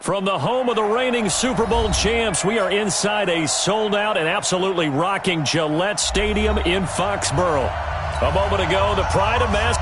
From the home of the reigning Super Bowl champs, we are inside a sold-out and absolutely rocking Gillette Stadium in Foxborough. A moment ago, the pride of Mass.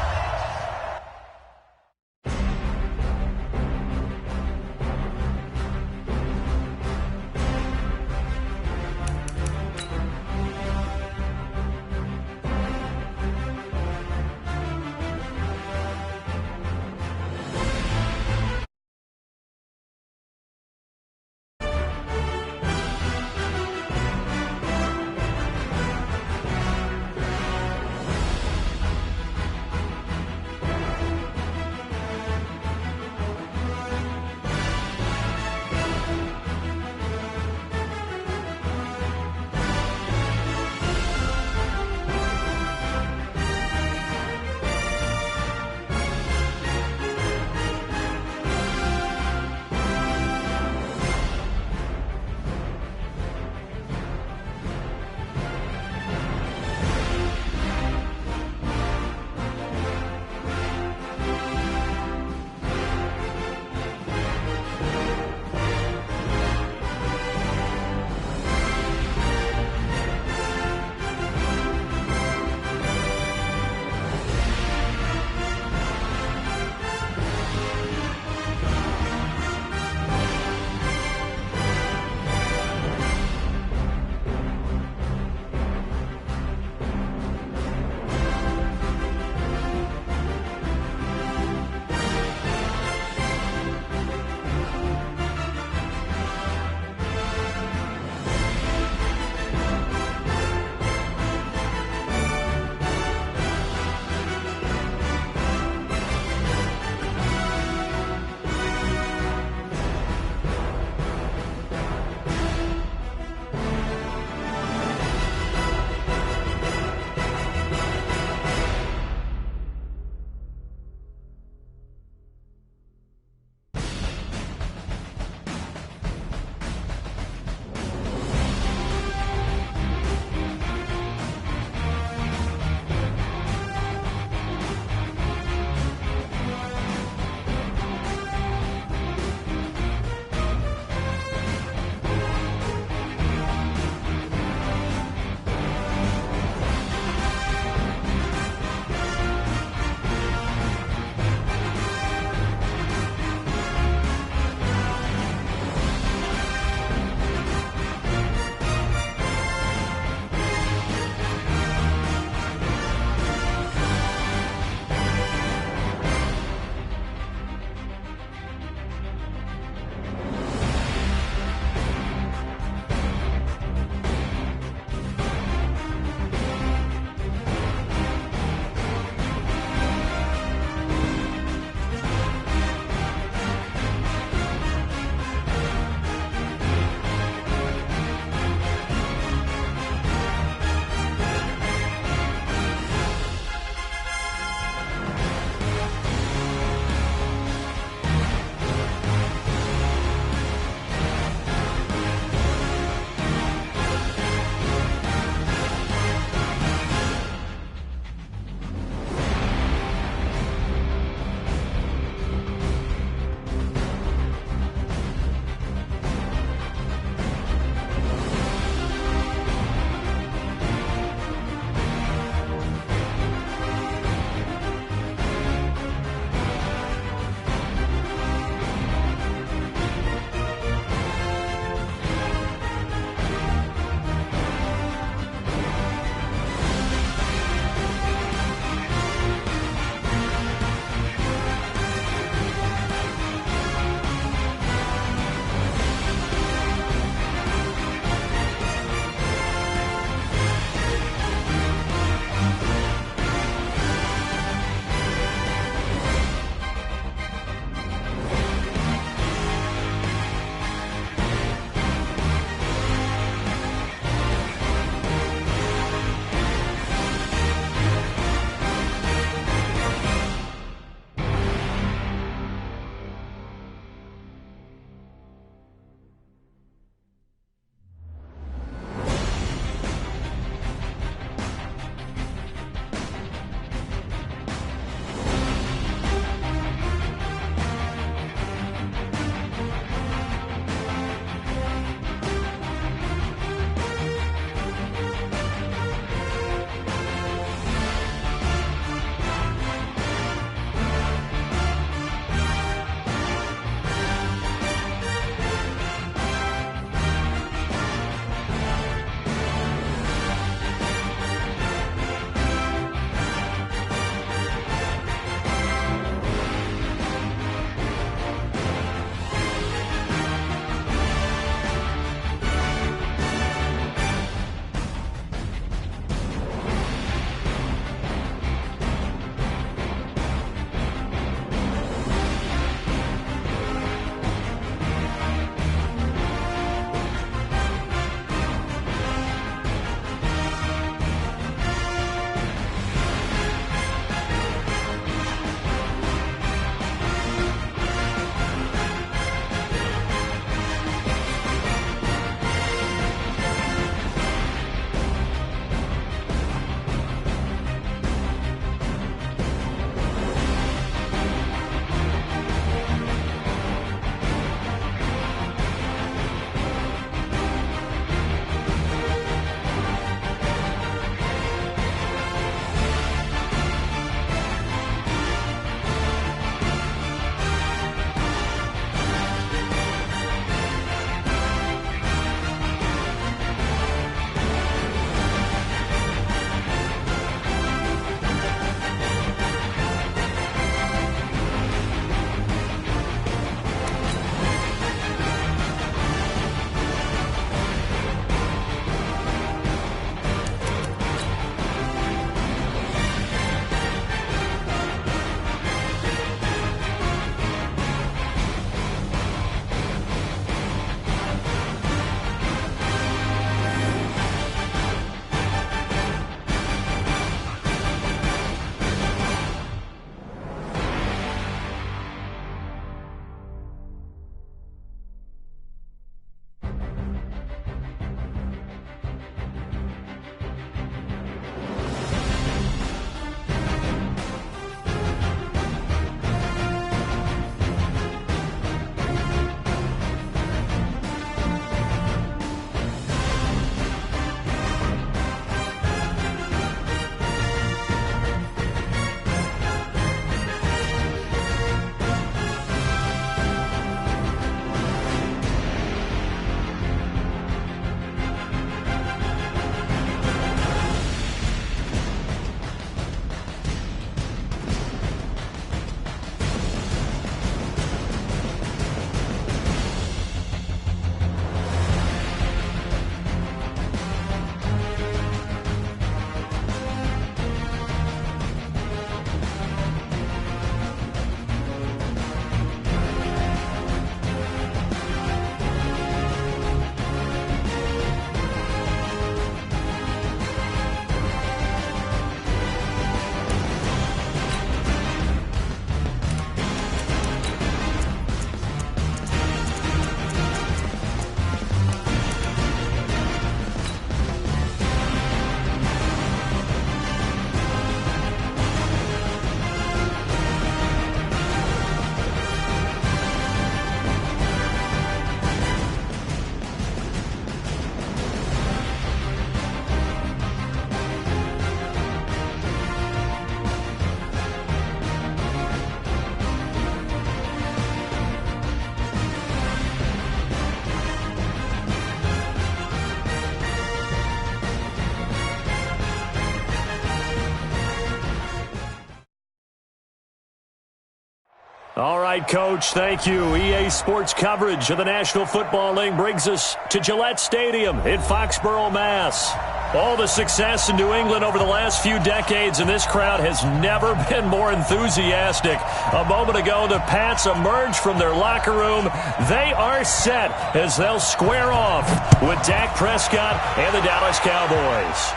All right, Coach, thank you. EA Sports coverage of the National Football League brings us to Gillette Stadium in Foxborough, Mass. All the success in New England over the last few decades, and this crowd has never been more enthusiastic. A moment ago, the Pats emerged from their locker room. They are set as they'll square off with Dak Prescott and the Dallas Cowboys.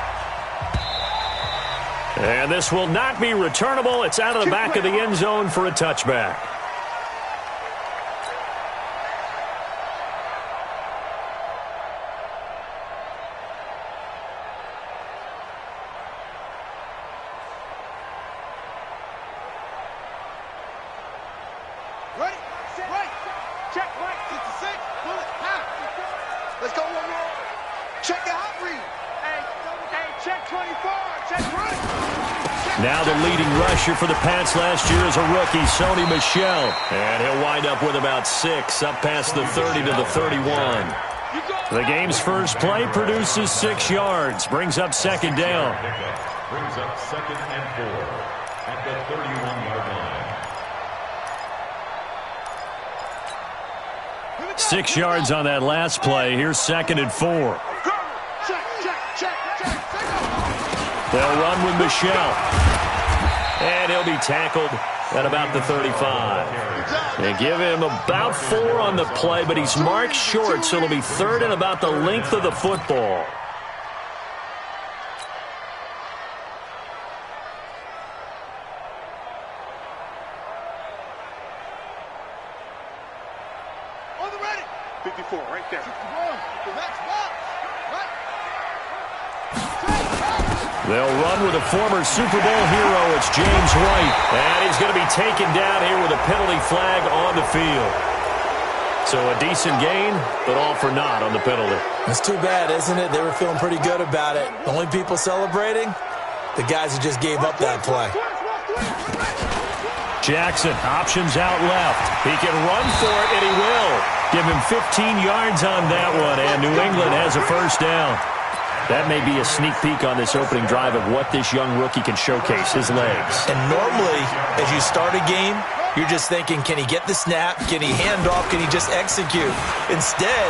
And this will not be returnable. It's out of the back of the end zone for a touchback. Now the leading rusher for the Pats last year is a rookie, Sony Michel. And he'll wind up with about 6, up past the 30 to the 31. The game's first play produces 6 yards, brings up second down. Brings up 2nd and 4 at the 31-yard line. 6 yards on that last play. Here's 2nd and 4. They'll run with Michel. And he'll be tackled at about the 35. They give him about 4 on the play, but he's marked short, so it'll be 3rd and about the length of the football. On the ready. 54 right there. 51. That's box. Right. They'll run with a former Super Bowl hero. It's James White. And he's going to be taken down here with a penalty flag on the field. So a decent gain, but all for naught on the penalty. It's too bad, isn't it? They were feeling pretty good about it. The only people celebrating, the guys who just gave up that play. Jackson, options out left. He can run for it, and he will. Give him 15 yards on that one, and New England has a first down. That may be a sneak peek on this opening drive of what this young rookie can showcase, his legs. And normally, as you start a game, you're just thinking, can he get the snap? Can he hand off? Can he just execute? Instead,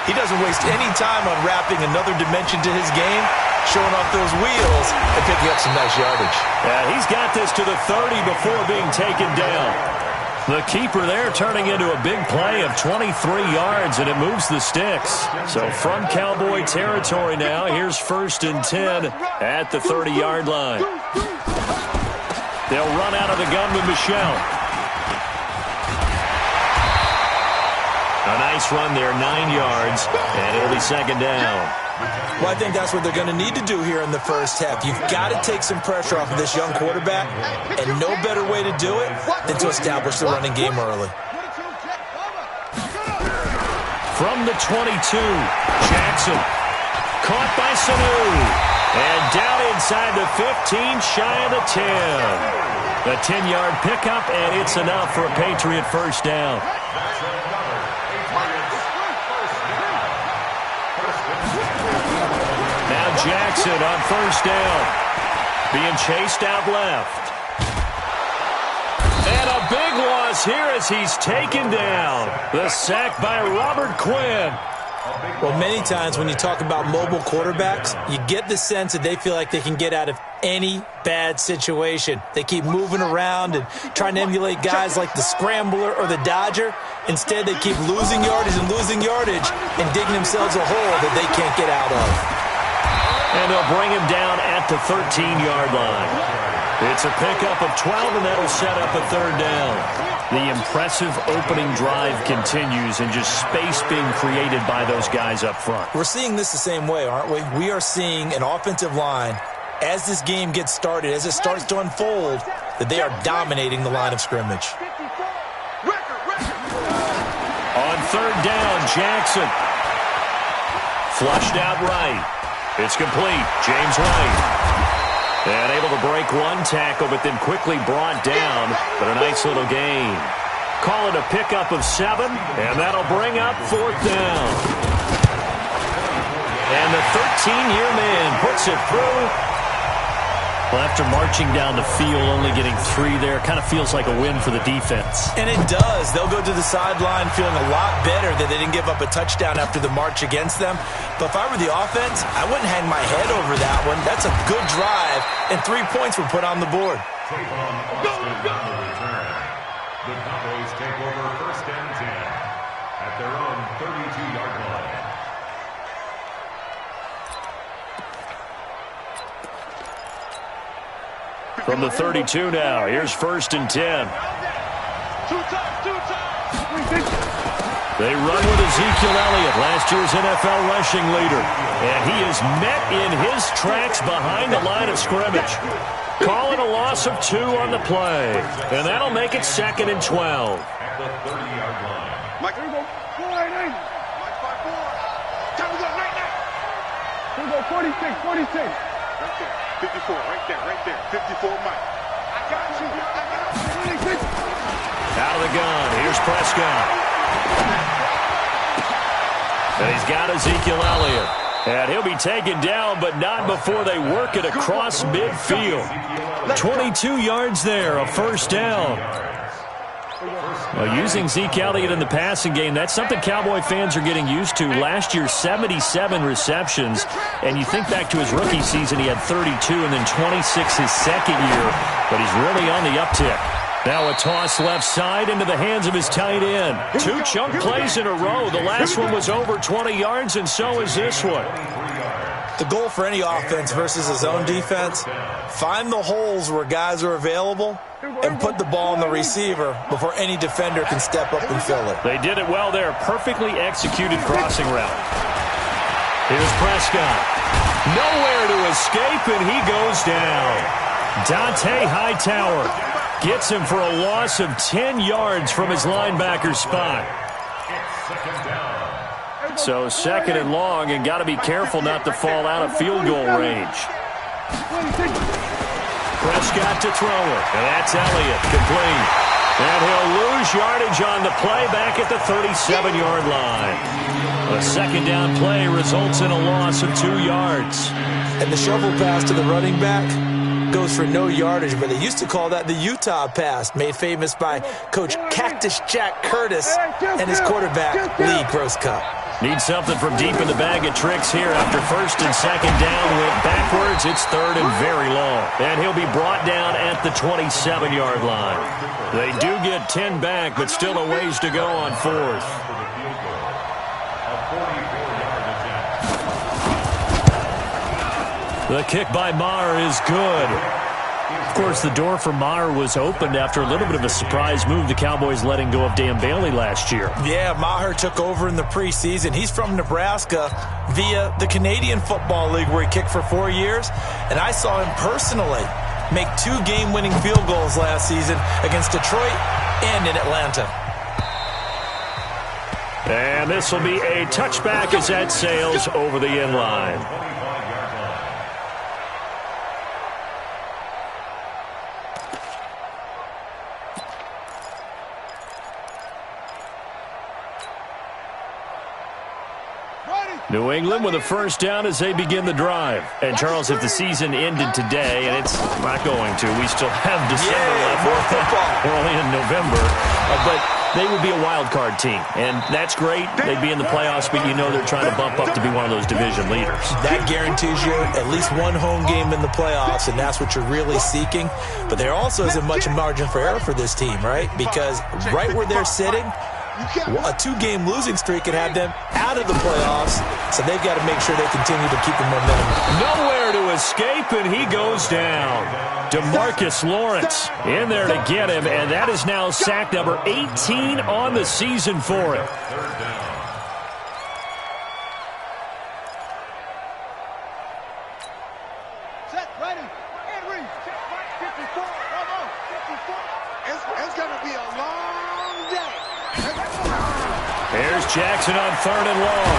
he doesn't waste any time unwrapping another dimension to his game, showing off those wheels and picking up some nice yardage. Yeah, he's got this to the 30 before being taken down. The keeper there turning into a big play of 23 yards, and it moves the sticks. So from Cowboy territory now, here's 1st and 10 at the 30-yard line. They'll run out of the gun with Michel. A nice run there, 9 yards, and it'll be 2nd down. Well, I think that's what they're going to need to do here in the first half. You've got to take some pressure off of this young quarterback, and no better way to do it than to establish the running game early. From the 22, Jackson. Caught by Sanu. And down inside the 15, shy of the 10. A 10-yard pickup, and it's enough for a Patriot first down. Jackson on first down. Being chased out left. And a big loss here as he's taken down. The sack by Robert Quinn. Well, many times when you talk about mobile quarterbacks, you get the sense that they feel like they can get out of any bad situation. They keep moving around and trying to emulate guys like the Scrambler or the Dodger. Instead, they keep losing yardage and digging themselves a hole that they can't get out of. And they'll bring him down at the 13-yard line. It's a pickup of 12, and that'll set up a 3rd down. The impressive opening drive continues, and just space being created by those guys up front. We're seeing this the same way, aren't we? We are seeing an offensive line, as this game gets started, as it starts to unfold, that they are dominating the line of scrimmage. On 3rd down, Jackson. Flushed out right. It's complete. James White. And able to break one tackle, but then quickly brought down. But a nice little gain. Call it a pickup of 7, and that'll bring up 4th down. And the 13-year man puts it through. Well, after marching down the field, only getting 3 there, kind of feels like a win for the defense. And it does. They'll go to the sideline feeling a lot better that they didn't give up a touchdown after the march against them. But if I were the offense, I wouldn't hang my head over that one. That's a good drive, and 3 points were put on the board. Go, go. The Cowboys take over 1st and 10 at their own 32-yard line. From the 32 now, here's 1st and 10. They run with Ezekiel Elliott, last year's NFL rushing leader. And he is met in his tracks behind the line of scrimmage. Calling a loss of 2 on the play. And that'll make it 2nd and 12. At the 30-yard line. Mike, here we go. 4-8-8. Mike, 5-4. Time to go right now. Here we go, 46. Right there. 54, right there. 54, Mike. I got you. 26. Out of the gun. Here's Prescott. And he's got Ezekiel Elliott. And he'll be taken down, but not before they work it across midfield. 22 yards there, a 1st down. Well, using Zeke Elliott in the passing game, that's something Cowboy fans are getting used to. Last year, 77 receptions. And you think back to his rookie season, he had 32 and then 26 his second year. But he's really on the uptick. Now a toss left side into the hands of his tight end. 2 chunk plays in a row. The last one was over 20 yards, and so is this one. The goal for any offense versus his own defense, find the holes where guys are available and put the ball on the receiver before any defender can step up and fill it. They did it well there. Perfectly executed crossing route. Here's Prescott. Nowhere to escape, and he goes down. Dante Hightower gets him for a loss of 10 yards from his linebacker spot. So 2nd and long, and got to be careful not to fall out of field goal range. Prescott to throw it, and that's Elliott, complete. And he'll lose yardage on the play back at the 37-yard line. A 2nd down play results in a loss of 2 yards. And the shovel pass to the running back goes for no yardage, but they used to call that the Utah pass, made famous by Coach Cactus Jack Curtis and his quarterback, Lee Grosscup. Need something from deep in the bag of tricks here after 1st and 2nd down. Went backwards. It's 3rd and very long. And he'll be brought down at the 27-yard line. They do get 10 back, but still a ways to go on 4th. The kick by Maher is good. Of course, the door for Maher was opened after a little bit of a surprise move, the Cowboys letting go of Dan Bailey last year. Yeah, Maher took over in the preseason. He's from Nebraska via the Canadian Football League, where he kicked for 4 years. And I saw him personally make 2 game-winning field goals last season against Detroit and in Atlanta. And this will be a touchback as that sails over the end line. New England with a 1st down as they begin the drive. And, Charles, if the season ended today, and it's not going to, we still have December left. More football. We're only in November. But they would be a wild card team. And that's great. They'd be in the playoffs, but you know they're trying to bump up to be one of those division leaders. That guarantees you at least 1 home game in the playoffs, and that's what you're really seeking. But there also isn't much margin for error for this team, right? Because right where they're sitting, a 2-game losing streak could have them out of the playoffs, so they've got to make sure they continue to keep the momentum. Nowhere to escape, and he goes down. DeMarcus Lawrence in there to get him, and that is now sack number 18 on the season for him. Set, ready, and reach. 54, almost, 54. It's going to be a long day. Here's Jackson on 3rd and long.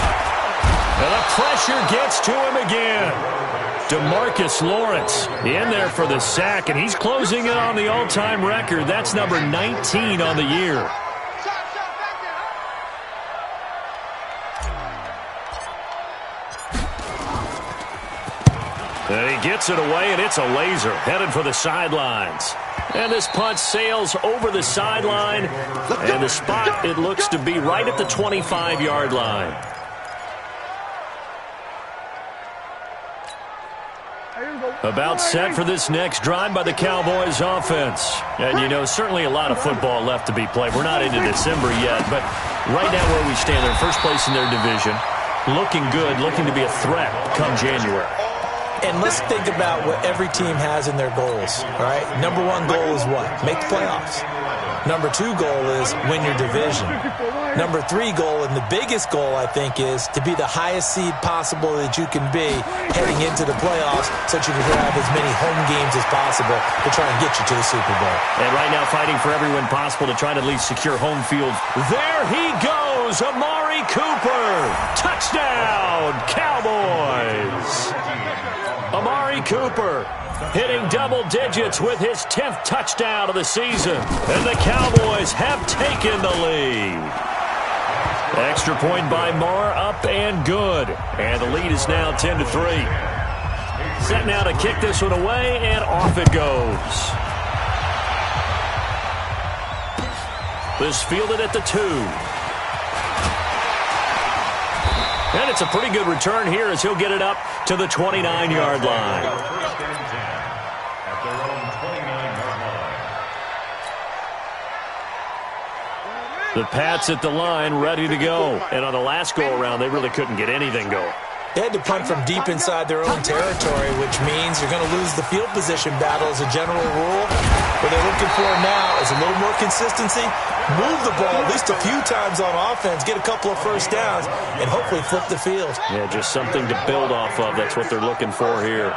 And the pressure gets to him again. DeMarcus Lawrence in there for the sack, and he's closing in on the all-time record. That's number 19 on the year. And he gets it away, and it's a laser headed for the sidelines. And this punt sails over the sideline, and the spot, it looks to be right at the 25-yard line. About set for this next drive by the Cowboys offense. And, you know, certainly a lot of football left to be played. We're not into December yet, but right now where we stand, they're in first place in their division. Looking good, looking to be a threat come January. And let's think about what every team has in their goals, all right? Number one goal is what? Make the playoffs. Number two goal is win your division. Number three goal, and the biggest goal, I think, is to be the highest seed possible that you can be heading into the playoffs so that you can have as many home games as possible to try and get you to the Super Bowl. And right now fighting for every win possible to try to at least secure home field. There he goes, Amari Cooper. Touchdown, Cowboys. Amari Cooper hitting double digits with his 10th touchdown of the season. And the Cowboys have taken the lead. Extra point by Marr, up and good. And the lead is now 10-3. Set now to kick this one away, and off it goes. This fielded at the 2. And it's a pretty good return here as he'll get it up to the 29-yard line. First and 10 at their own 29-yard line. The Pats at the line, ready to go. And on the last go-around, they really couldn't get anything going. They had to punt from deep inside their own territory, which means you're going to lose the field position battle as a general rule. What they're looking for now is a little more consistency, move the ball at least a few times on offense, get a couple of first downs, and hopefully flip the field. Yeah, just something to build off of. That's what they're looking for here.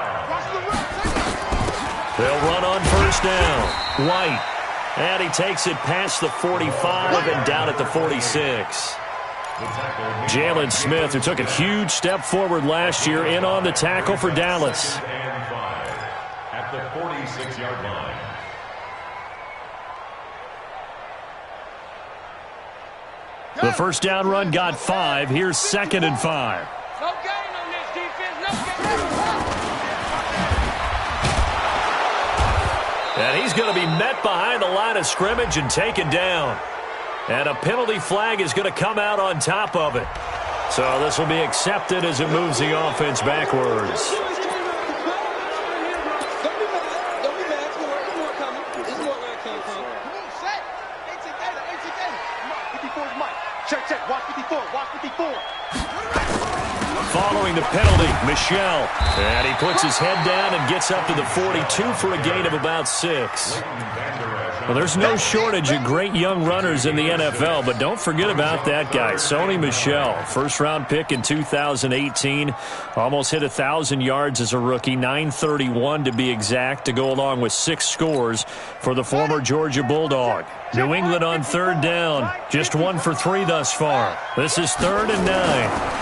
They'll run on first down. White. And he takes it past the 45 and down at the 46. Jalen Smith, who took a huge step forward last year, in on the tackle for Dallas. At the 46-yard line. The first down run got 5. Here's 2nd and 5. No gain on this defense. No gain. And he's going to be met behind the line of scrimmage and taken down. And a penalty flag is going to come out on top of it. So this will be accepted as it moves the offense backwards. Following the penalty, Michel. And he puts his head down and gets up to the 42 for a gain of about 6. Well, there's no shortage of great young runners in the NFL, but don't forget about that guy, Sony Michel. First-round pick in 2018. Almost hit 1,000 yards as a rookie, 931 to be exact, to go along with 6 scores for the former Georgia Bulldog. New England on third down. Just 1 for 3 thus far. This is 3rd and 9.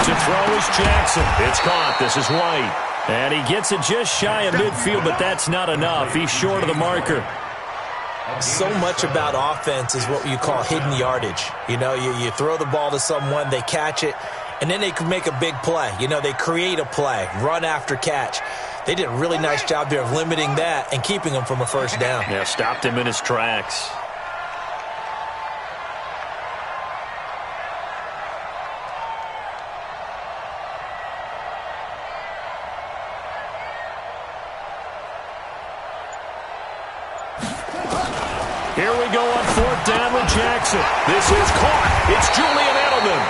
To throw is Jackson. It's caught. This is White. And he gets it just shy of midfield, but that's not enough. He's short of the marker. So much about offense is what you call hidden yardage. You know, you throw the ball to someone, they catch it, and then they can make a big play. You know, they create a play, run after catch. They did a really nice job there of limiting that and keeping him from a first down. Yeah, stopped him in his tracks. Here we go on 4th down with Jackson. This is caught. It's Julian Edelman.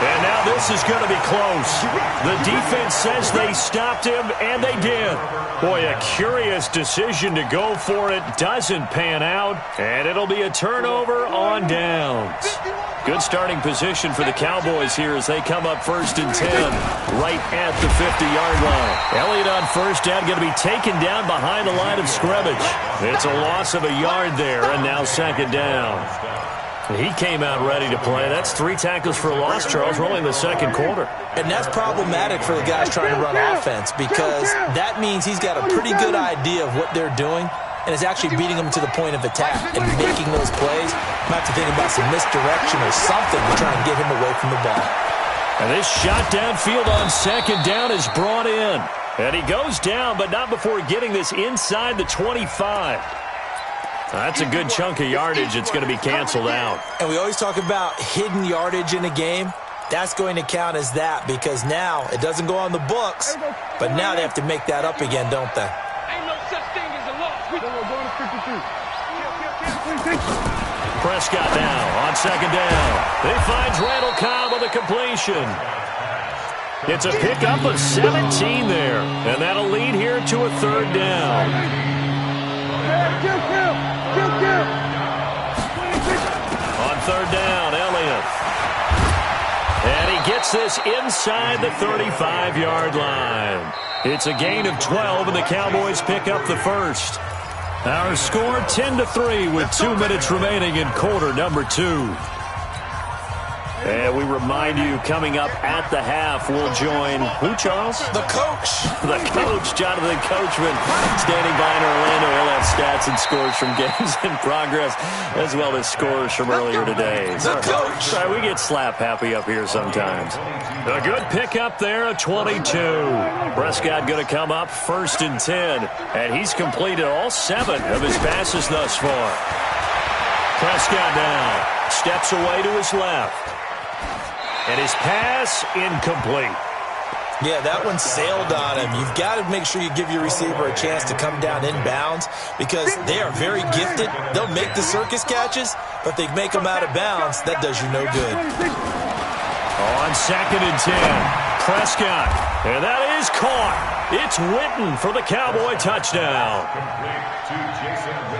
And now this is going to be close. The defense says they stopped him, and they did. Boy, a curious decision to go for it. Doesn't pan out, and it'll be a turnover on downs. Good starting position for the Cowboys here as they come up 1st and 10, right at the 50-yard line. Elliott on first down, going to be taken down behind the line of scrimmage. It's a loss of a yard there, and now 2nd down. He came out ready to play. That's 3 tackles for a loss, Charles. We're only in the 2nd quarter. And that's problematic for the guys trying to run offense because that means he's got a pretty good idea of what they're doing and is actually beating them to the point of attack and making those plays. Might have to think about some misdirection or something to try and get him away from the ball. And this shot downfield on 2nd down is brought in. And he goes down, but not before getting this inside the 25. That's a good chunk of yardage. It's going to be canceled out. And we always talk about hidden yardage in a game. That's going to count as that because now it doesn't go on the books, but now they have to make that up again, don't they? Ain't no such thing as a loss. We We're going to 52. Prescott now on second down. He finds Randall Cobb on the completion. It's a pickup of 17 there, and that'll lead here to a third down. On third down, Elliott. And he gets this inside the 35-yard line. It's a gain of 12, and the Cowboys pick up the first. Our score 10-3 with 2 minutes remaining in quarter number 2. And we remind you, coming up at the half, we'll join who, Charles? The coach. The coach, Jonathan Coachman, standing by in Orlando. He'll have stats and scores from games in progress, as well as scores from earlier today. The coach. Sorry, we get slap happy up here sometimes. A good pickup there, a 22. Prescott going to come up first and 10, and he's completed all 7 of his passes thus far. Prescott now steps away to his left. And his pass incomplete. Yeah, that one sailed on him. You've got to make sure you give your receiver a chance to come down inbounds because they are very gifted. They'll make the circus catches, but they make them out of bounds. That does you no good. On second and 10, Prescott. And that is caught. It's Witten for the Cowboy touchdown.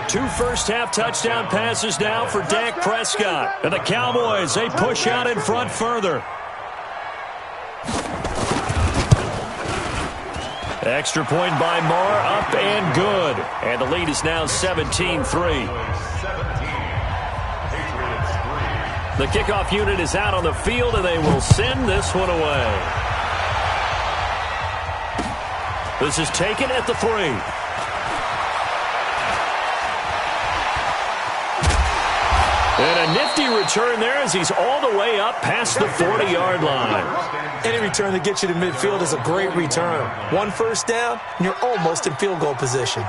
2 first-half touchdown passes now for Dak Prescott. And the Cowboys, they push out in front further. Extra point by Marr, up and good. And the lead is now 17-3. The kickoff unit is out on the field, and they will send this one away. This is taken at the 3. And a nifty return there as he's all the way up past the 40-yard line. Any return that gets you to midfield is a great return. 1 first down, and you're almost in field goal position.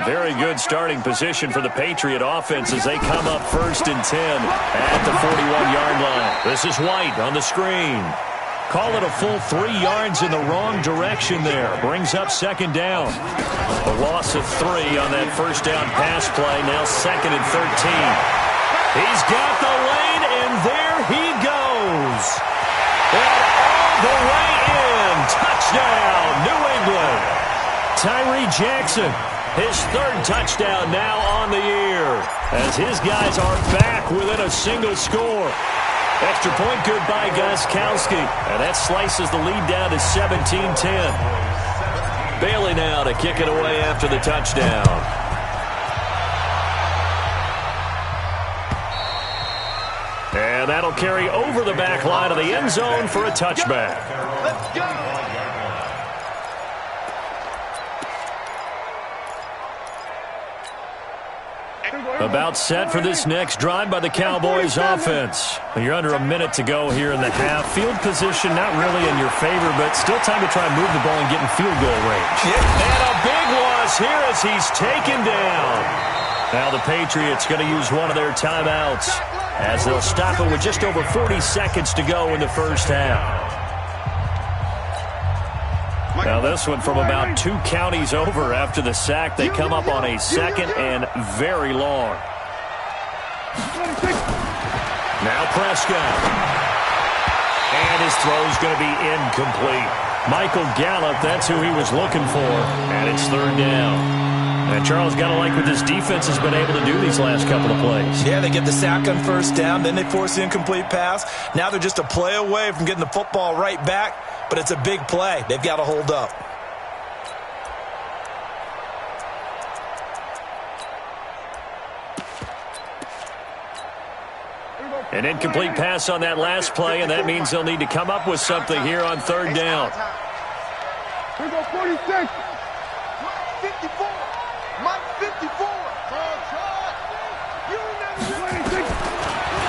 Very good starting position for the Patriot offense as they come up first and 10 at the 41-yard line. This is White on the screen. Call it a full 3 yards in the wrong direction there. Brings up second down. A loss of 3 on that first down pass play. Now second and 13. He's got the lane, and there he goes. And all the way in. Touchdown, New England. Tyree Jackson, his 3rd touchdown now on the year, as his guys are back within a single score. Extra point good by Gostkowski, and that slices the lead down to 17-10. Bailey now to kick it away after the touchdown. And that'll carry over the back line of the end zone for a touchback. let's go. About set for this next drive by the Cowboys offense. You're under a minute to go here in the half. Field position not really in your favor, but still time to try and move the ball and get in field goal range. And a big loss here as he's taken down. Now the Patriots going to use one of their timeouts as they'll stop it with just over 40 seconds to go in the first half. Now this one from about 2 counties over after the sack. They come up on a 2nd and very long. Now Prescott. And his throw's going to be incomplete. Michael Gallup, that's who he was looking for. And it's 3rd down. And Charles got to like what this defense has been able to do these last couple of plays. Yeah, they get the sack on first down, then they force the incomplete pass. Now they're just a play away from getting the football right back, but it's a big play. They've got to hold up. An incomplete pass on that last play, and that means they'll need to come up with something here on 3rd down. Here we go, 46. 54. Mike 54.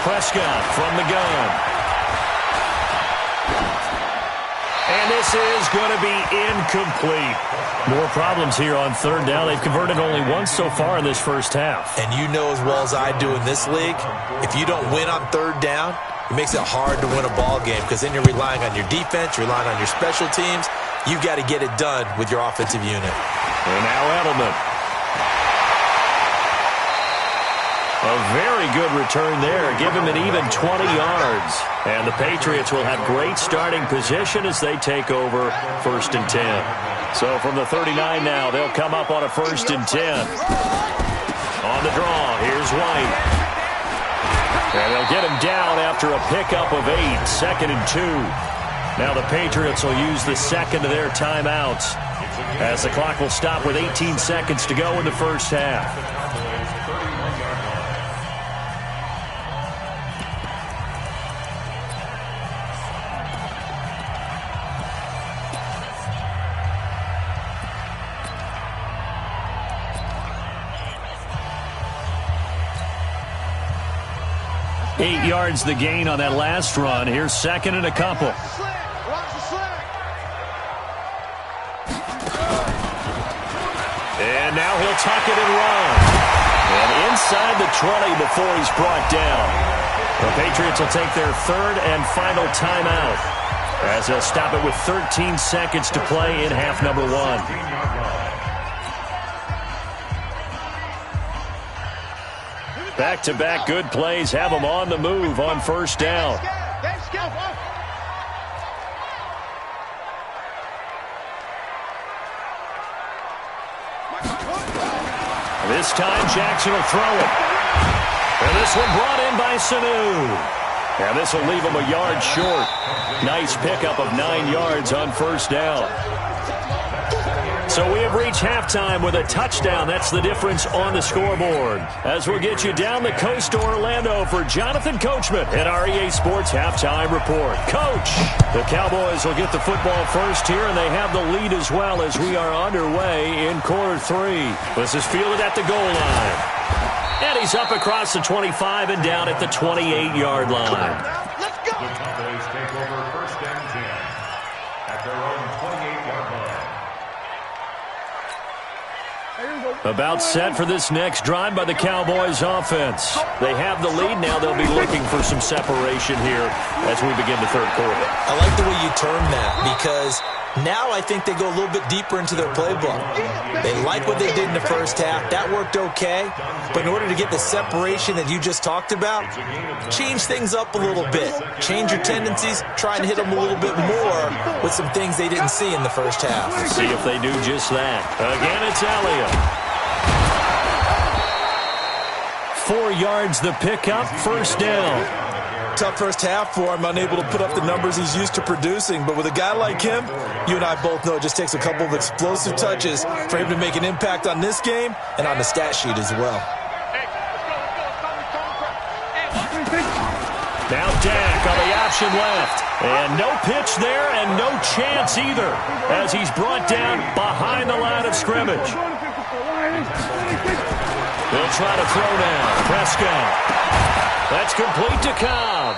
Prescott from the gun. And this is going to be incomplete. More problems here on third down. They've converted only once so far in this first half. And you know as well as I do in this league, if you don't win on third down, it makes it hard to win a ball game because then you're relying on your defense, you're relying on your special teams. You've got to get it done with your offensive unit. And now Edelman. A very good return there. Give him an even 20 yards. And the Patriots will have great starting position as they take over 1st and 10. So from the 39 now, they'll come up on a 1st and 10. On the draw, here's White. And they'll get him down after a pickup of 8, 2nd and 2. Now the Patriots will use the second of their timeouts as the clock will stop with 18 seconds to go in the first half. Eight yards the gain on that last run. Here's 2nd and a couple. And now he'll tuck it and run. And inside the 20 before he's brought down. The Patriots will take their 3rd and final timeout as they'll stop it with 13 seconds to play in half number 1. Back-to-back good plays have them on the move on 1st down. This time Jackson will throw it. And this one brought in by Sanu. And this will leave him a yard short. Nice pickup of 9 yards on 1st down. So we have reached halftime with a touchdown. That's the difference on the scoreboard. As we'll get you down the coast to Orlando for Jonathan Coachman at our EA Sports Halftime Report. Coach, the Cowboys will get the football first here, and they have the lead as well as we are underway in quarter 3. This is fielded at the goal line. And he's up across the 25 and down at the 28-yard line. Let's go. The Cowboys take over 1st and 10 at their own 28-yard line. About set for this next drive by the Cowboys offense. They have the lead. Now they'll be looking for some separation here as we begin the 3rd quarter. I like the way you term that because now I think they go a little bit deeper into their playbook. They like what they did in the first half. That worked okay. But in order to get the separation that you just talked about, change things up a little bit. Change your tendencies. Try and hit them a little bit more with some things they didn't see in the first half. See if they do just that. Again, it's Elliott. 4 yards the pickup, 1st down. Tough first half for him, unable to put up the numbers he's used to producing. But with a guy like him, you and I both know it just takes a couple of explosive touches for him to make an impact on this game and on the stat sheet as well. Now Dak on the option left. And no pitch there and no chance either as he's brought down behind the line of scrimmage. They'll try to throw now. Prescott. That's complete to Cobb.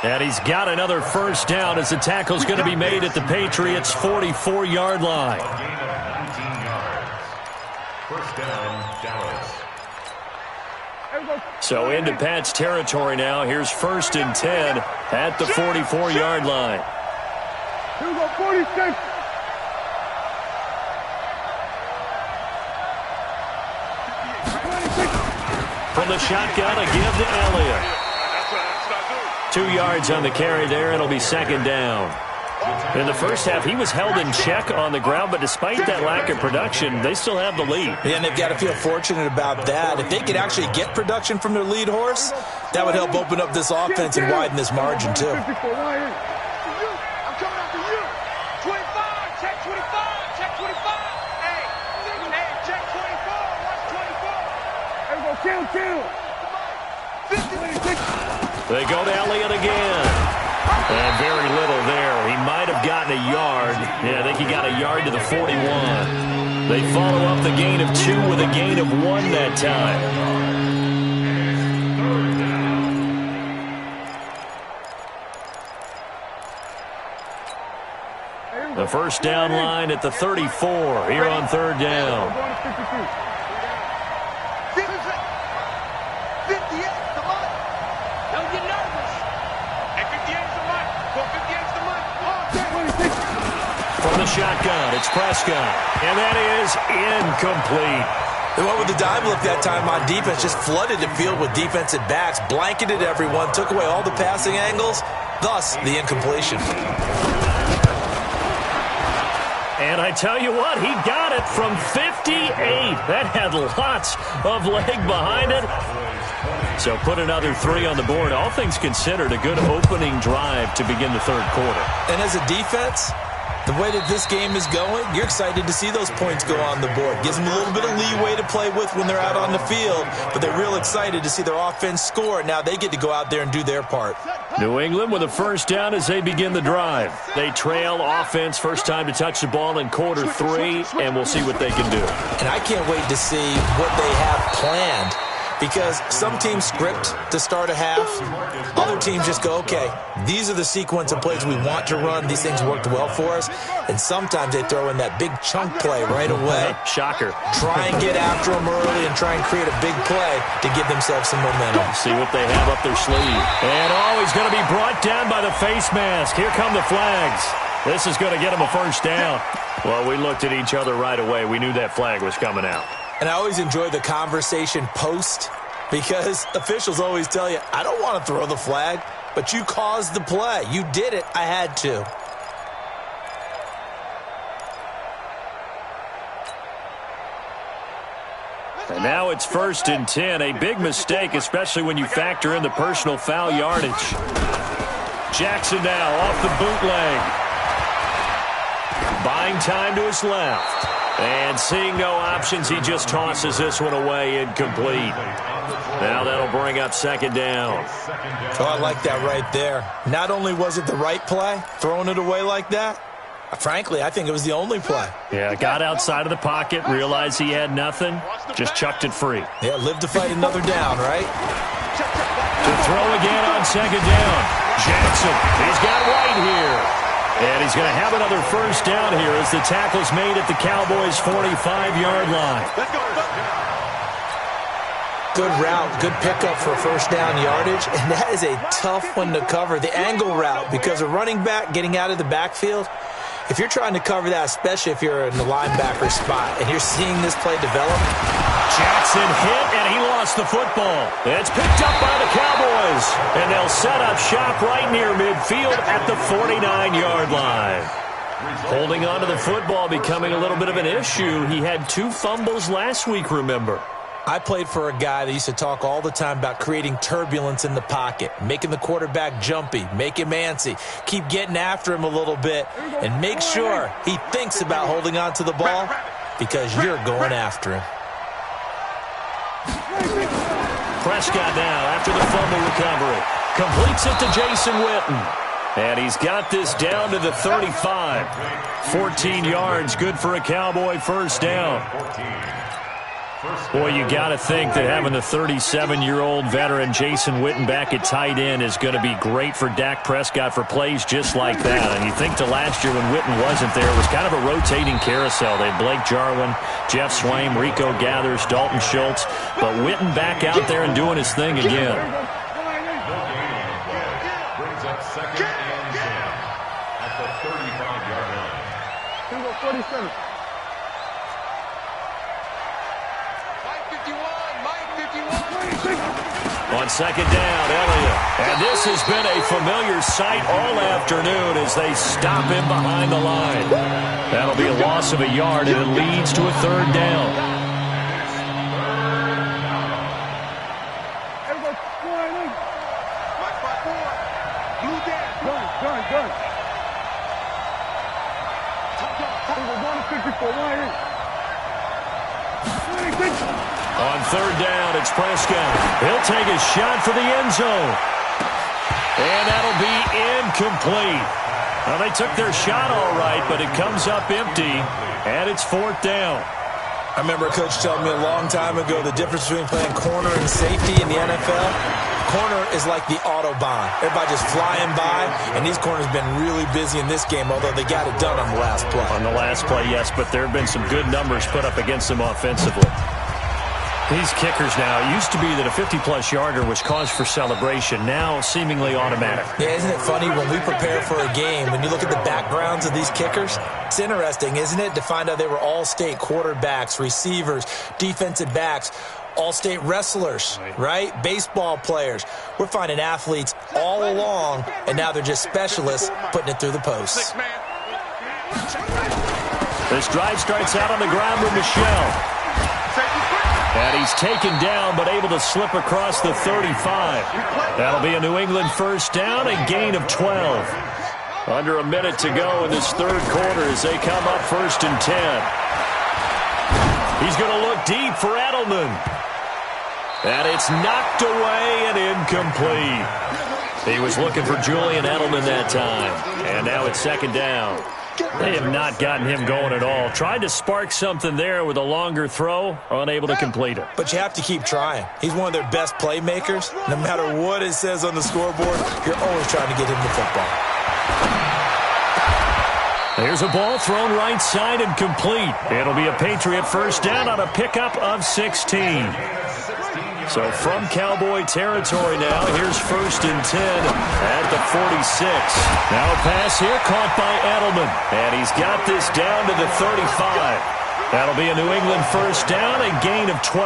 And he's got another 1st down as the tackle's going to be made at the Patriots' 44-yard line. Gain of 19 yards. 1st down, Dallas. So into Pat's territory now. Here's 1st and 10 at the 44-yard line. Here we go, 46. From the shotgun, a give to Elliott. 2 yards on the carry there. It'll be 2nd down. In the first half, he was held in check on the ground, but despite that lack of production, they still have the lead. And they've got to feel fortunate about that. If they could actually get production from their lead horse, that would help open up this offense and widen this margin, too. I'm coming after you. 25, check 25, check 25. Hey, check 24, watch 24. There we go, kill. 50. They go to Elliott again. And very little there. He might have gotten a yard. Yeah, I think he got a yard to the 41. They follow up the gain of 2 with a gain of 1 that time. first down line at the 34 here on third down. 58's the money. Don't get nervous. And 58's the money. Go 58's the money. From the shotgun, it's Prescott. And that is incomplete. They went with the dime look that time on defense, just flooded the field with defensive backs, blanketed everyone, took away all the passing angles, thus the incompletion. And I tell you what, he got it from 58. That had lots of leg behind it. So put another 3 on the board. All things considered, a good opening drive to begin the third quarter. And as a defense, the way that this game is going, you're excited to see those points go on the board. Gives them a little bit of leeway to play with when they're out on the field, but they're real excited to see their offense score. Now they get to go out there and do their part. New England with a first down as they begin the drive. They trail offense, first time to touch the ball in quarter 3, and we'll see what they can do. And I can't wait to see what they have planned, because some teams script to start a half. Other teams just go, okay, these are the sequence of plays we want to run. These things worked well for us. And sometimes they throw in that big chunk play right away. Shocker. Try and get after them early and try and create a big play to give themselves some momentum. See what they have up their sleeve. And he's going to be brought down by the face mask. Here come the flags. This is going to get him a first down. Well, we looked at each other right away. We knew that flag was coming out. And I always enjoy the conversation post, because officials always tell you, I don't want to throw the flag, but you caused the play. You did it. I had to. And now it's 1st and 10. A big mistake, especially when you factor in the personal foul yardage. Jackson now off the bootleg. Buying time to his left. And seeing no options, he just tosses this one away, incomplete. Now that'll bring up 2nd down. Oh, I like that right there. Not only was it the right play, throwing it away like that, frankly, I think it was the only play. Yeah, got outside of the pocket, realized he had nothing, just chucked it free. Yeah, live to fight another down, right? To throw again on 2nd down. Jackson, he's got White here. And he's going to have another first down here as the tackle's made at the Cowboys' 45-yard line. Good route, good pickup for first down yardage, and that is a tough one to cover, the angle route, because a running back getting out of the backfield, if you're trying to cover that, especially if you're in the linebacker spot and you're seeing this play develop. Jackson hit, and he lost the football. It's picked up by the Cowboys, and they'll set up shop right near midfield at the 49-yard line. Holding on to the football becoming a little bit of an issue. He had 2 fumbles last week, remember. I played for a guy that used to talk all the time about creating turbulence in the pocket, making the quarterback jumpy, make him antsy, keep getting after him a little bit, and make sure he thinks about holding on to the ball because you're going after him. Prescott now after the fumble recovery. Completes it to Jason Witten. And he's got this down to the 35. 14 yards, good for a Cowboy first down. Boy, you got to think that having the 37-year-old veteran Jason Witten back at tight end is going to be great for Dak Prescott for plays just like that. And you think to last year when Witten wasn't there, it was kind of a rotating carousel. They had Blake Jarwin, Jeff Swaim, Rico Gathers, Dalton Schultz. But Witten back out there and doing his thing again. Brings up 2nd and 10 at the 35-yard line. 47. On 2nd down, Elliott. And this has been a familiar sight all afternoon as they stop him behind the line. That'll be a loss of a yard, and it leads to a 3rd down. On 3rd down, it's Prescott. He'll take a shot for the end zone. And that'll be incomplete. Well, they took their shot all right, but it comes up empty, and it's 4th down. I remember a coach telling me a long time ago the difference between playing corner and safety in the NFL. corner is like the Autobahn. Everybody just flying by, and these corners have been really busy in this game, although they got it done on the last play. On the last play, yes, but there have been some good numbers put up against them offensively. These kickers now, it used to be that a 50-plus yarder was cause for celebration, now seemingly automatic. Yeah, isn't it funny when we prepare for a game, when you look at the backgrounds of these kickers, it's interesting, isn't it, to find out they were all-state quarterbacks, receivers, defensive backs, all-state wrestlers, right? Baseball players. We're finding athletes all along, and now they're just specialists putting it through the posts. This drive starts out on the ground with Michelle. And he's taken down, but able to slip across the 35. That'll be a New England first down, a gain of 12. Under a minute to go in this third quarter as they come up 1st and 10. He's going to look deep for Edelman. And it's knocked away and incomplete. He was looking for Julian Edelman that time. And now it's 2nd down. They have not gotten him going at all. Tried to spark something there with a longer throw, unable to complete it. But you have to keep trying. He's one of their best playmakers. No matter what it says on the scoreboard, you're always trying to get him the football. There's a ball thrown right side and complete. It'll be a Patriot first down on a pickup of 16. So from Cowboy territory now, here's 1st and 10 at the 46. Now a pass here caught by Edelman. And he's got this down to the 35. That'll be a New England first down, a gain of 12.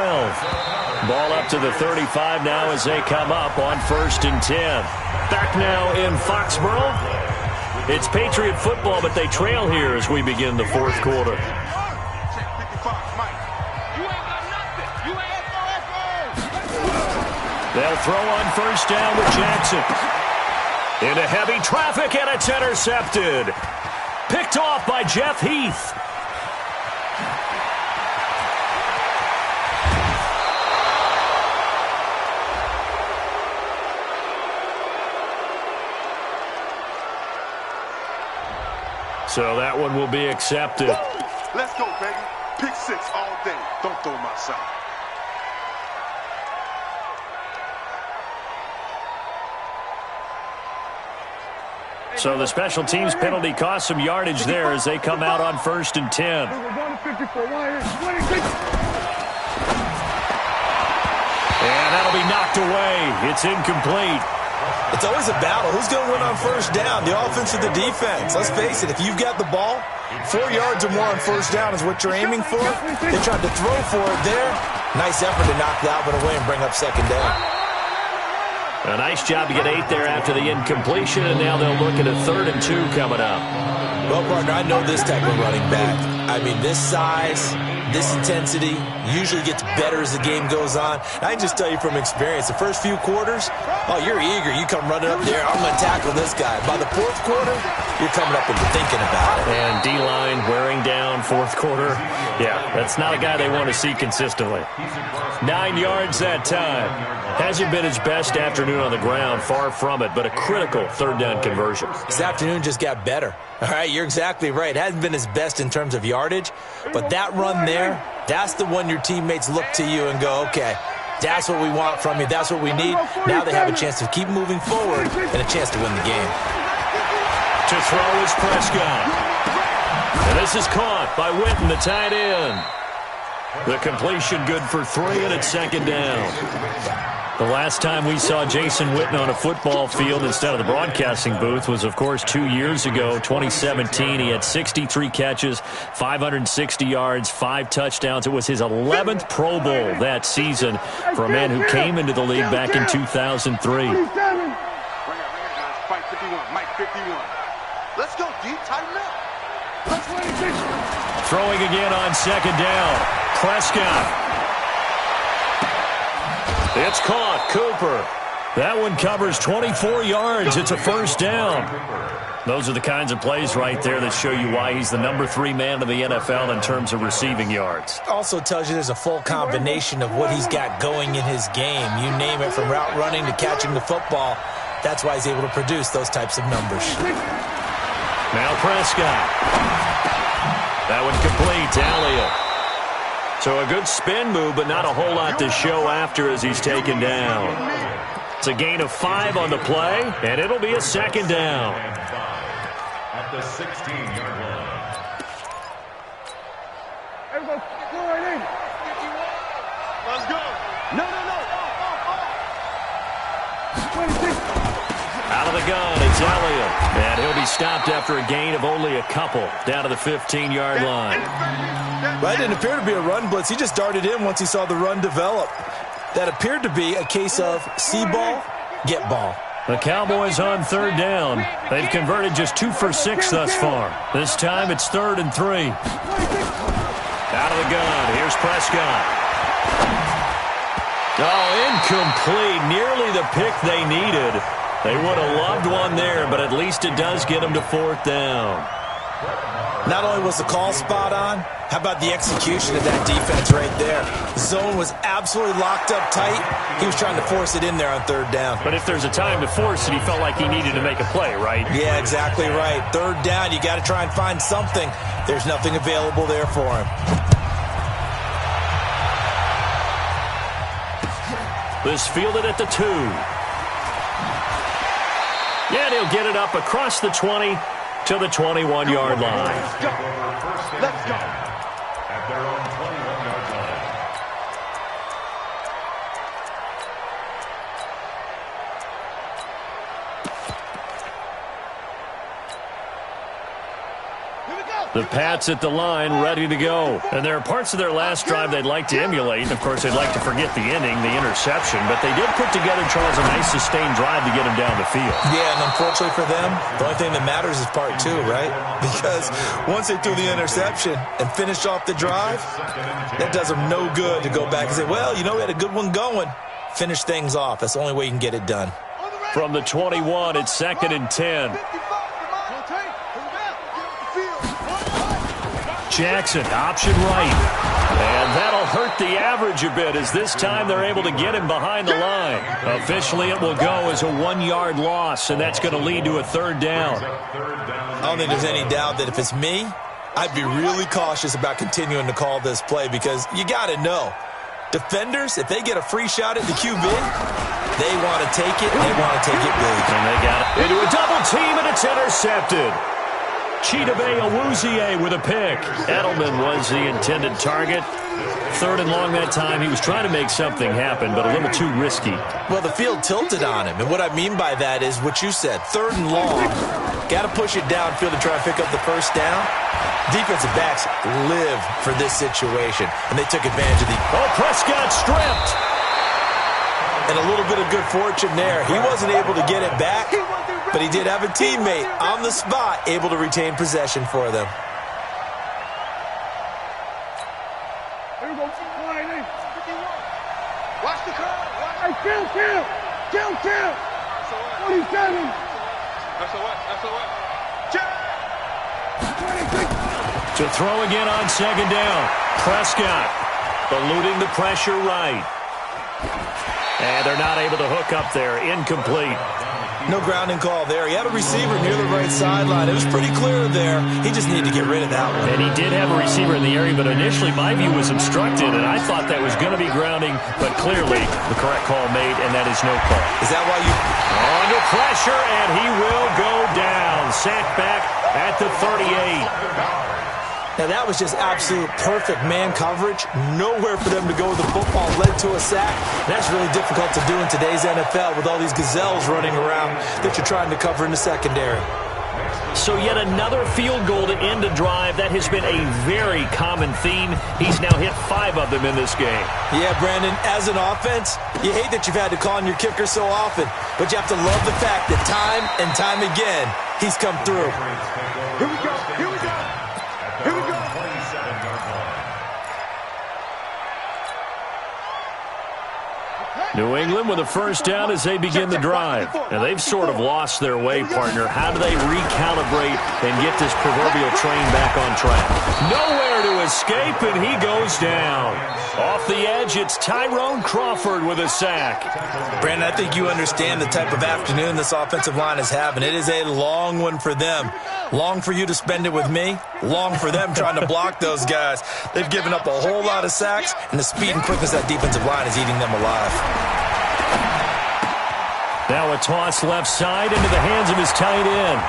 Ball up to the 35 now as they come up on 1st and 10. Back now in Foxborough. It's Patriot football, but they trail here as we begin the 4th quarter. They'll throw on first down with Jackson. Into heavy traffic, and it's intercepted. Picked off by Jeff Heath. So that one will be accepted. Let's go, baby. Pick 6 all day. Don't throw my side. So the special teams penalty cost some yardage there as they come out on 1st and 10. And that'll be knocked away. It's incomplete. It's always a battle. Who's going to win on first down, the offense or the defense? Let's face it, if you've got the ball, 4 yards or more on first down is what you're aiming for. They tried to throw for it there. Nice effort to knock Dalvin away and bring up 2nd down. A nice job to get 8 there after the incompletion, and now they'll look at a 3rd and 2 coming up. Well, partner, I know this type of running back. I mean, this size, this intensity usually gets better as the game goes on. I can just tell you from experience, the first few quarters, oh, you're eager. You come running up there, I'm going to tackle this guy. By the 4th quarter, you're coming up and you're thinking about it. And D-line wearing down 4th quarter. Yeah, that's not a guy they want to see consistently. 9 yards that time. Hasn't been his best afternoon on the ground, far from it, but a critical 3rd down conversion. This afternoon just got better. All right, you're exactly right. Hasn't been his best in terms of yardage, but that run there, that's the one your teammates look to you and go, okay, that's what we want from you. That's what we need. Now they have a chance to keep moving forward and a chance to win the game. To throw is Prescott. And this is caught by Witten, the tight end. The completion good for 3, and it's 2nd down. The last time we saw Jason Witten on a football field instead of the broadcasting booth was, of course, 2 years ago, 2017. He had 63 catches, 560 yards, 5 touchdowns. It was his 11th Pro Bowl that season for a man who came into the league back in 2003. Let's go, D. Tighten up. Throwing again on 2nd down. Prescott. It's caught. Cooper. That one covers 24 yards. It's a first down. Those are the kinds of plays right there that show you why he's the number 3 man in the NFL in terms of receiving yards. Also tells you there's a full combination of what he's got going in his game. You name it, from route running to catching the football. That's why he's able to produce those types of numbers. Now Prescott. That one complete to Elliott. So a good spin move, but not a whole lot to show after as he's taken down. It's a gain of 5 on the play, and it'll be a second down. At the 16-yard line. Everybody, go right in. Let's go. No. 26. Out of the gun, it's Elliott. And he'll be stopped after a gain of only a couple down to the 15-yard line. That didn't appear to be a run blitz. He just darted in once he saw the run develop. That appeared to be a case of see ball, get ball. The Cowboys on third down. They've converted just 2 for 6 thus far. This time it's 3rd and 3. Out of the gun, here's Prescott. Oh, incomplete. Nearly the pick they needed. They would have loved one there, but at least it does get them to 4th down. Not only was the call spot on, how about the execution of that defense right there? The zone was absolutely locked up tight. He was trying to force it in there on 3rd down. But if there's a time to force it, he felt like he needed to make a play, right? Yeah, exactly right. 3rd down, you got to try and find something. There's nothing available there for him. This fielded at the 2. And he'll get it up across the 20 to the 21-yard line. Let's go. At their own 21-yard line. The Pats at the line, ready to go. And there are parts of their last drive they'd like to emulate. And, of course, they'd like to forget the inning, the interception. But they did put together, Charles, a nice sustained drive to get him down the field. Yeah, and unfortunately for them, the only thing that matters is part 2, right? Because once they threw the interception and finished off the drive, that does them no good to go back and say, well, you know, we had a good one going. Finish things off. That's the only way you can get it done. From the 21, it's 2nd and 10. Jackson, option right. And that'll hurt the average a bit as this time they're able to get him behind the line. Officially, it will go as a 1-yard loss, and that's going to lead to a 3rd down. I don't think there's any doubt that if it's me, I'd be really cautious about continuing to call this play because you got to know, defenders, if they get a free shot at the QB, they want to take it, and they want to take it big. And they got it into a double team, and it's intercepted. Chidobe Awuzie with a pick. Edelman was the intended target. 3rd and long that time. He was trying to make something happen, but a little too risky. Well, the field tilted on him, and what I mean by that is what you said. 3rd and long. Got to push it downfield to try and pick up the 1st down. Defensive backs live for this situation, and they took advantage of the... Oh, Prescott stripped. And a little bit of good fortune there. He wasn't able to get it back, but he did have a teammate on the spot able to retain possession for them. Here we go. Watch the curve. Hey, kill. 27. That's what. To throw again on 2nd down. Prescott eluding the pressure right. And they're not able to hook up there. Incomplete. No grounding call there. He had a receiver near the right sideline. It was pretty clear there. He just needed to get rid of that one. And he did have a receiver in the area, but initially my view was obstructed, and I thought that was going to be grounding, but clearly the correct call made, and that is no call. Is that why you... Under pressure, and he will go down. Sacked back at the 38. Now, that was just absolute perfect man coverage. Nowhere for them to go with the football. Led to a sack. And that's really difficult to do in today's NFL with all these gazelles running around that you're trying to cover in the secondary. So yet another field goal to end a drive. That has been a very common theme. He's now hit 5 of them in this game. Yeah, Brandon, as an offense, you hate that you've had to call on your kicker so often, but you have to love the fact that time and time again, he's come through. Here we go. New England with a 1st down as they begin the drive. And they've sort of lost their way, partner. How do they recalibrate and get this proverbial train back on track? Nowhere to escape, and he goes down. Off the edge, it's Tyrone Crawford with a sack. Brandon, I think you understand the type of afternoon this offensive line is having. It is a long one for them. Long for you to spend it with me. Long for them trying to block those guys. They've given up a whole lot of sacks, and the speed and quickness of that defensive line is eating them alive. Now a toss left side into the hands of his tight end.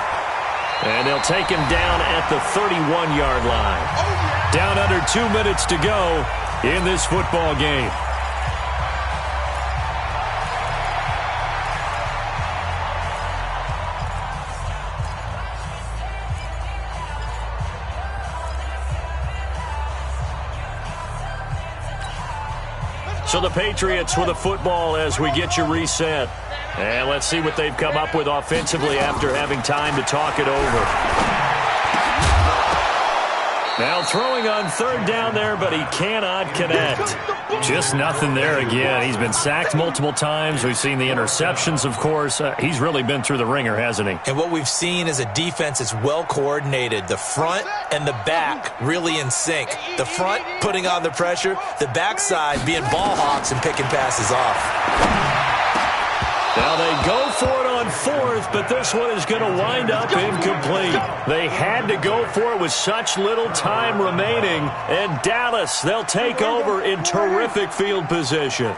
And they'll take him down at the 31-yard line. Down under 2 minutes to go in this football game. So the Patriots with a football as we get you reset. And let's see what they've come up with offensively after having time to talk it over. Now throwing on third down there, but he cannot connect. Just nothing there again. He's been sacked multiple times. We've seen the interceptions, of course. He's really been through the ringer, hasn't he? And what we've seen is a defense that's well coordinated. The front and the back really in sync. The front putting on the pressure, the backside being ball hawks and picking passes off. Now they go for it on fourth, but this one is going to wind up incomplete. They had to go for it with such little time remaining. And Dallas, they'll take over in terrific field position.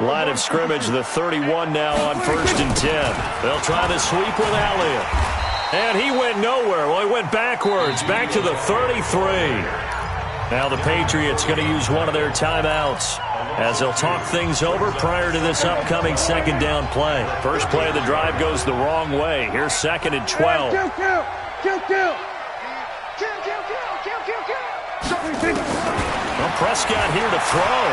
Line of scrimmage, the 31 now on 1st and 10. They'll try the sweep with Elliott. And he went nowhere. Well, he went backwards, back to the 33. Now the Patriots going to use one of their timeouts as they'll talk things over prior to this upcoming second down play. First play of the drive goes the wrong way. Here's 2nd and 12. Kill. Well, Prescott here to throw.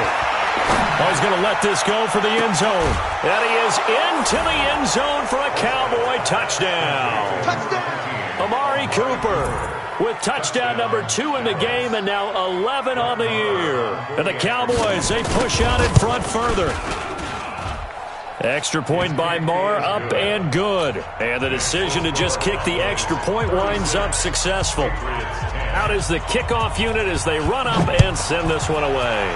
Oh, he's going to let this go for the end zone. And he is into the end zone for a Cowboy touchdown. Amari Cooper with touchdown number 2 in the game, and now 11 on the year. And the Cowboys, they push out in front further. Extra point by Moore, up and good. And the decision to just kick the extra point winds up successful. Out is the kickoff unit as they run up and send this one away.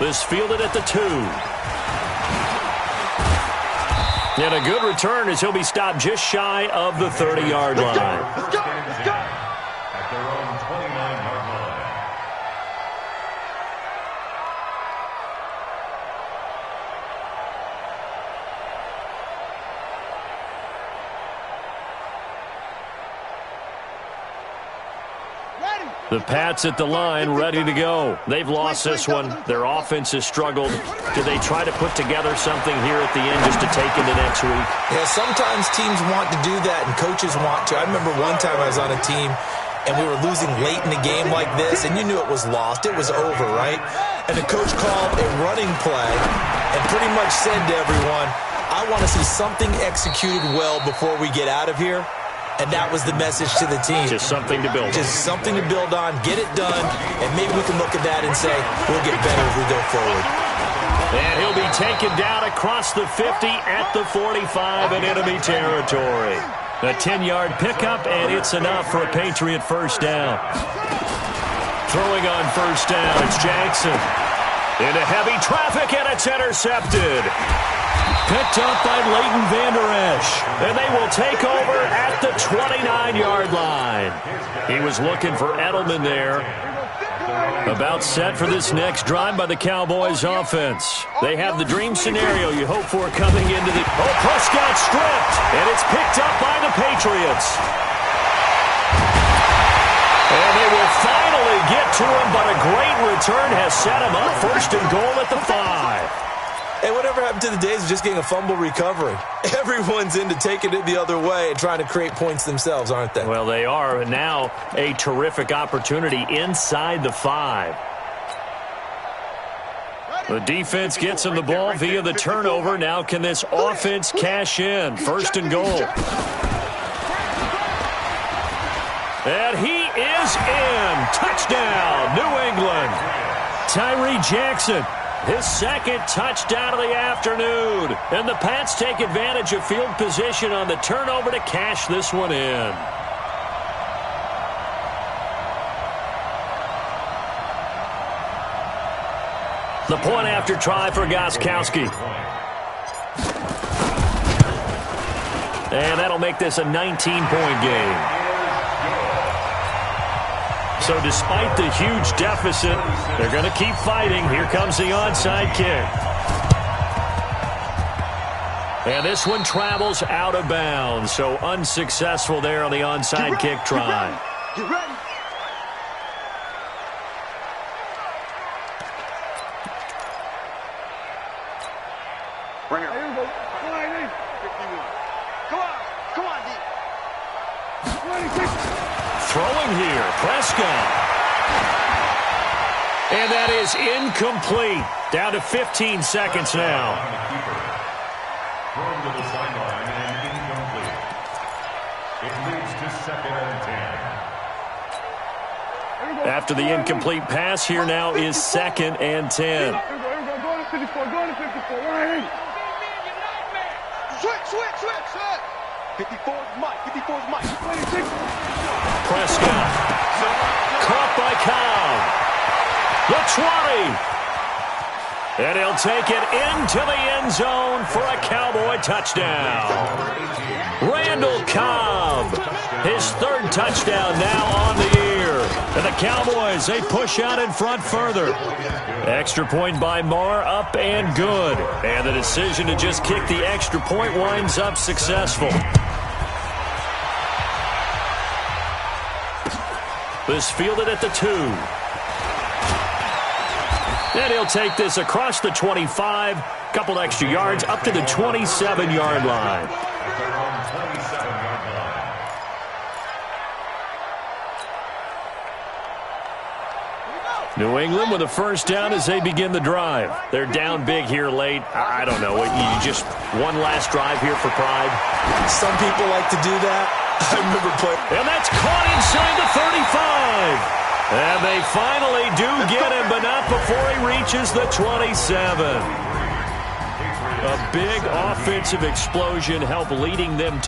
This fielded at the 2. And a good return as he'll be stopped just shy of the 30-yard line. At their own 29-yard line. The Pats at the line, ready to go. They've lost this one. Their offense has struggled. Do they try to put together something here at the end just to take into next week? Yeah, sometimes teams want to do that and coaches want to. I remember one time I was on a team and we were losing late in the game like this, and you knew it was lost. It was over, right? And the coach called a running play and pretty much said to everyone, I want to see something executed well before we get out of here. And that was the message to the team. Just something to build on. Just something to build on, get it done, and maybe we can look at that and say, we'll get better as we go forward. And he'll be taken down across the 50 at the 45 in enemy territory. A 10-yard pickup, and it's enough for a Patriot first down. Throwing on first down, it's Jackson. Into heavy traffic, and it's intercepted. Picked up by Leighton Vander Esch. And they will take over at the 29-yard line. He was looking for Edelman there. About set for this next drive by the Cowboys offense. They have the dream scenario you hope for coming into the... Oh, Prescott stripped. And it's picked up by the Patriots. And they will finally get to him, but a great return has set him up. 1st and goal at the 5. Hey, whatever happened to the days of just getting a fumble recovery? Everyone's into taking it the other way and trying to create points themselves, aren't they? Well, they are. And now a terrific opportunity inside the 5. The defense gets him the ball via the turnover. Now can this offense cash in? 1st and goal. And he is in. Touchdown, New England. Tyree Jackson. His 2nd touchdown of the afternoon. And the Pats take advantage of field position on the turnover to cash this one in. The point after try for Gostkowski. And that'll make this a 19-point game. So despite the huge deficit, they're going to keep fighting. Here comes the onside kick. And this one travels out of bounds, so unsuccessful there on the onside kick try. Get ready. Right here. Here we go. 51. Come on, D. 26. Throwing here, Prescott. And that is incomplete. Down to 15 seconds now. Thrown to the sideline and incomplete. It leads to 2nd and 10. After the incomplete pass, here now is 2nd and 10. Here we go. Go to 54. Go to 54. 180. Switch. 54 is Mike. 54 is Mike. 26. Prescott. Caught by Cobb. The 20. And he'll take it into the end zone for a Cowboy touchdown. Randall Cobb, his 3rd touchdown now on the year. And the Cowboys, they push out in front further. Extra point by Marr, up and good. And the decision to just kick the extra point winds up successful. This fielded at the 2. And he'll take this across the 25, couple extra yards, up to the 27-yard line. New England with a first down as they begin the drive. They're down big here late. I don't know. You just one last drive here for pride. Some people like to do that. I remember playing. And that's caught inside the 35. And they finally do get him, but not before he reaches the 27. A big offensive explosion helped leading them